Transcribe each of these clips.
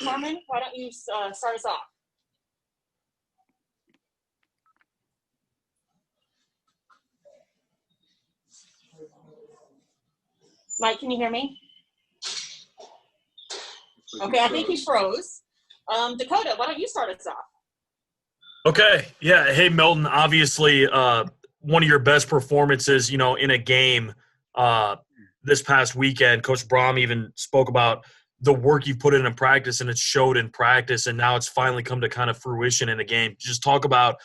Carmen, why don't you start us off? Mike, can you hear me? Okay, I think he froze. Dakota, why don't you start us off? Okay. Yeah. Hey, Milton, obviously one of your best performances, in a game this past weekend. Coach Brahm even spoke about the work you've put in practice, and it showed in practice, and now it's finally come to kind of fruition in a game. Just talk about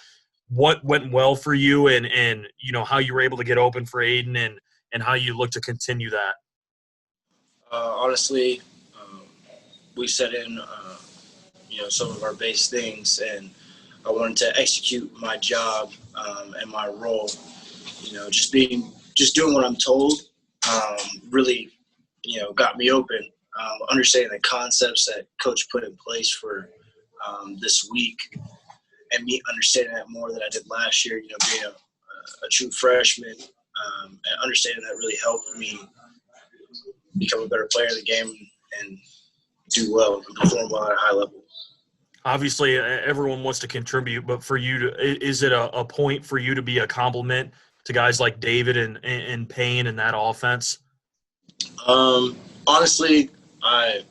what went well for you and how you were able to get open for Aiden and how you look to continue that. Honestly, we set in, some of our base things, and I wanted to execute my job and my role. Just doing what I'm told really, got me open. Understanding the concepts that Coach put in place for this week, and me understanding that more than I did last year. Being a true freshman, and understanding that really helped me become a better player in the game and do well and perform well at a high level. Obviously, everyone wants to contribute, but for you, is it a point for you to be a compliment to guys like David and Payne and that offense? Honestly, I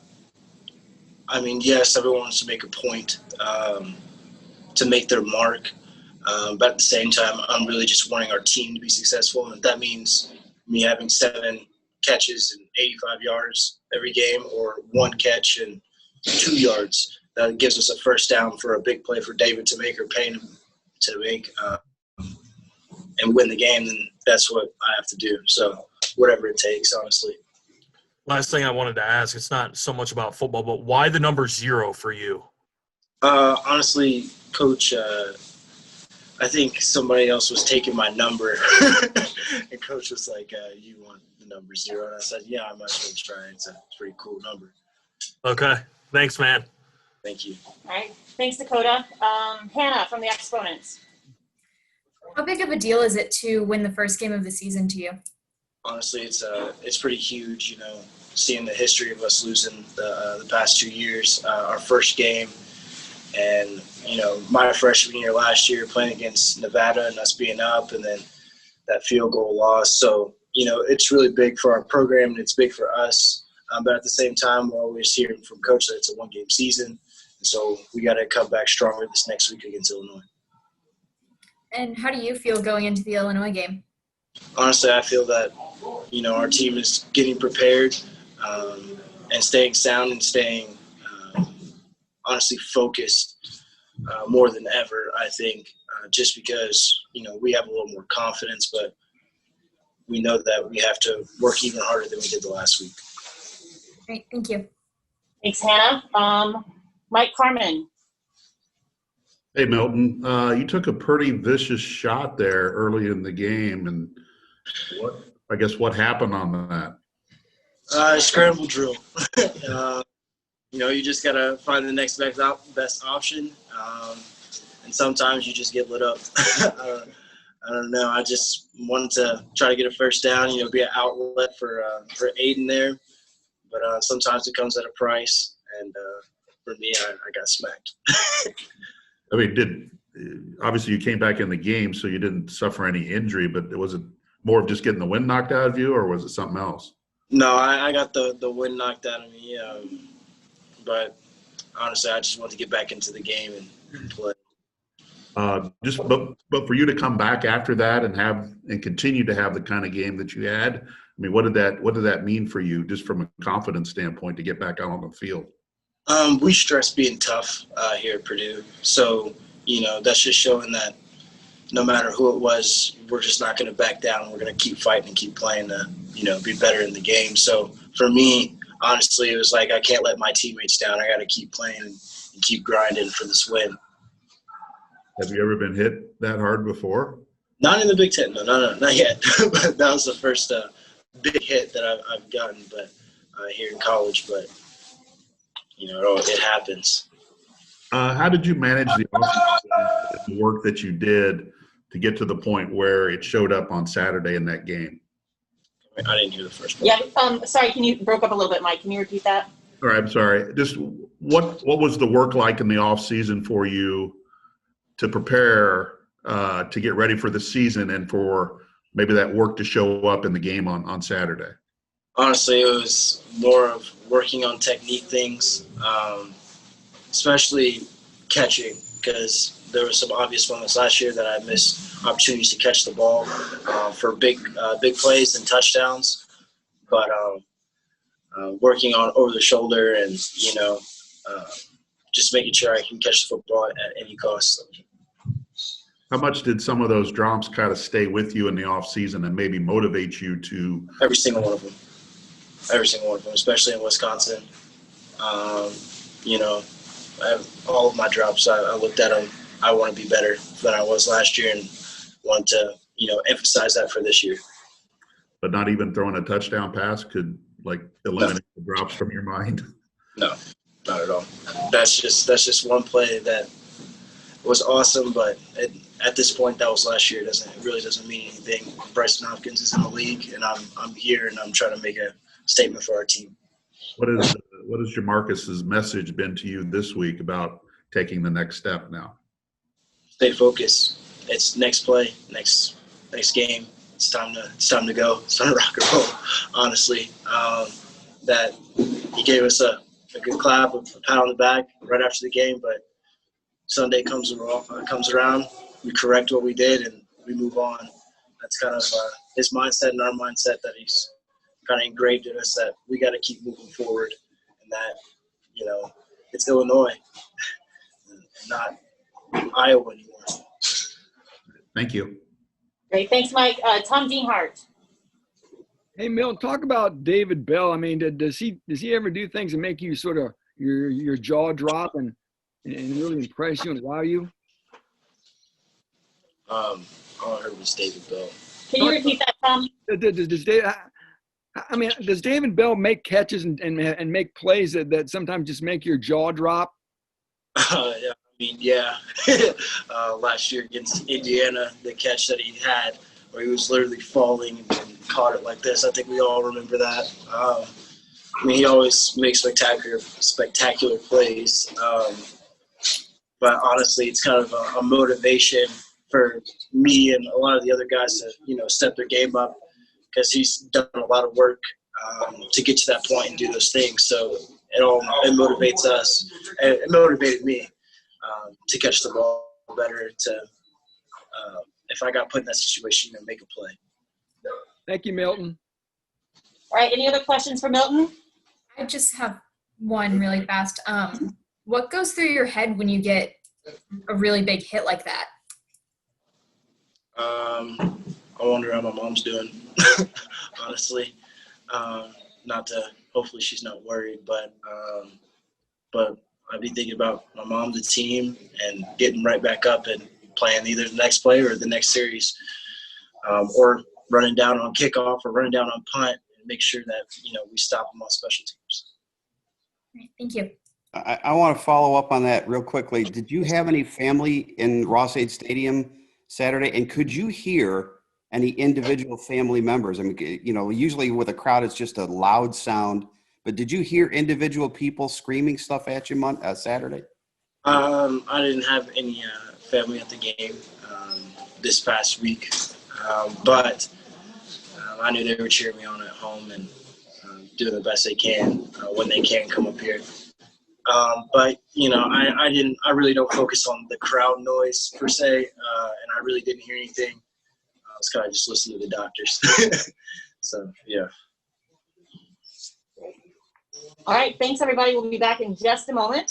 mean, yes, everyone wants to make a point to make their mark, but at the same time, I'm really just wanting our team to be successful, and if that means me having 7 catches and 85 yards every game, or 1 catch and 2 yards. That gives us a first down for a big play for David to make or Payne to make and win the game, then that's what I have to do. So whatever it takes, honestly. Last thing I wanted to ask, it's not so much about football, but why the number 0 for you? Honestly, Coach, I think somebody else was taking my number, and Coach was like, you want the number 0? And I said, yeah, I might as well try. It's a pretty cool number. Okay. Thanks, man. Thank you. All right. Thanks, Dakota. Hannah from the Exponents. How big of a deal is it to win the first game of the season to you? Honestly, it's pretty huge, seeing the history of us losing the past 2 years, our first game. And, my freshman year last year playing against Nevada and us being up, and then that field goal loss. So, it's really big for our program and it's big for us. But at the same time, we're always hearing from Coach that it's a 1-game season. And so we got to come back stronger this next week against Illinois. And how do you feel going into the Illinois game? Honestly, I feel that, our team is getting prepared and staying sound and staying honestly focused more than ever, I think, just because, we have a little more confidence, but we know that we have to work even harder than we did the last week. Great. Thank you. Thanks, Hannah. Mike Carmen. Hey, Milton. You took a pretty vicious shot there early in the game, and what happened on that? Scramble drill. You just got to find the next best option, and sometimes you just get lit up. I don't know. I just wanted to try to get a first down, be an outlet for Aiden there. But sometimes it comes at a price, and for me, I got smacked. I mean, obviously you came back in the game, so you didn't suffer any injury, but was it more of just getting the wind knocked out of you, or was it something else? No, I got the wind knocked out of me, but honestly, I just wanted to get back into the game and play. But for you to come back after that and continue to have the kind of game that you had, I mean, what did that mean for you, just from a confidence standpoint, to get back out on the field? We stress being tough here at Purdue, so that's just showing that no matter who it was, we're just not going to back down. We're going to keep fighting and keep playing to be better in the game. So for me, honestly, it was like I can't let my teammates down. I got to keep playing and keep grinding for this win. Have you ever been hit that hard before? Not in the Big Ten. No, not yet. But that was the first big hit that I've gotten, but here in college. But it happens. How did you manage the offense, the work that you did to get to the point where it showed up on Saturday in that game? I didn't hear the first part. Yeah. Sorry, you broke up a little bit, Mike. Can you repeat that? All right, I'm sorry. Just what was the work like in the off season for you to prepare to get ready for the season and for maybe that work to show up in the game on Saturday? Honestly, it was more of working on technique things, especially catching, because there were some obvious moments last year that I missed opportunities to catch the ball for big plays and touchdowns. But working on over the shoulder and, just making sure I can catch the football at any cost. How much did some of those drops kind of stay with you in the off season and maybe motivate you to? Every single one of them, especially in Wisconsin. All of my drops, I looked at them. I want to be better than I was last year and want to, emphasize that for this year. But not even throwing a touchdown pass could eliminate the drops from your mind? No, not at all. That's just one play that was awesome, but at this point, that was last year. It really doesn't mean anything. Bryson Hopkins is in the league, and I'm here, and I'm trying to make a statement for our team. What is Jamarcus's message been to you this week about taking the next step now? Stay focused. It's next play, next game. It's time to go. It's time to rock and roll. Honestly, that he gave us a good clap, a pat on the back right after the game, but Sunday comes around, we correct what we did, and we move on. That's kind of his mindset and our mindset that he's kind of engraved in us, that we got to keep moving forward, and that, it's Illinois, not Iowa anymore. Thank you. Great. Thanks, Mike. Tom Deanhart. Hey, Milton, talk about David Bell. I mean, does he ever do things that make you sort of your jaw drop and really impress you and wow you? All I heard was David Bell. Can you repeat that, Tom? Does David Bell make catches and make plays that sometimes just make your jaw drop? Yeah. Last year against Indiana, the catch that he had where he was literally falling and caught it like this, I think we all remember that. He always makes spectacular plays. But honestly, it's kind of a motivation for me and a lot of the other guys to, step their game up, because he's done a lot of work to get to that point and do those things. So it motivates us. And it motivated me to catch the ball better, to if I got put in that situation, make a play. Thank you, Milton. All right. Any other questions for Milton? I just have one really fast. What goes through your head when you get a really big hit like that? I wonder how my mom's doing, honestly. Hopefully she's not worried, but I'd be thinking about my mom, the team, and getting right back up and playing either the next play or the next series, or running down on kickoff or running down on punt and make sure that, we stop them on special teams. Thank you. I want to follow up on that real quickly. Did you have any family in Ross-Ade Stadium Saturday? And could you hear any individual family members? I mean, usually with a crowd, it's just a loud sound. But did you hear individual people screaming stuff at you Saturday? I didn't have any family at the game this past week, but I knew they were cheering me on at home and doing the best they can when they can come up here. But I really don't focus on the crowd noise per se, and I really didn't hear anything. I was kind of just listening to the doctors. So yeah. All right. Thanks, everybody. We'll be back in just a moment.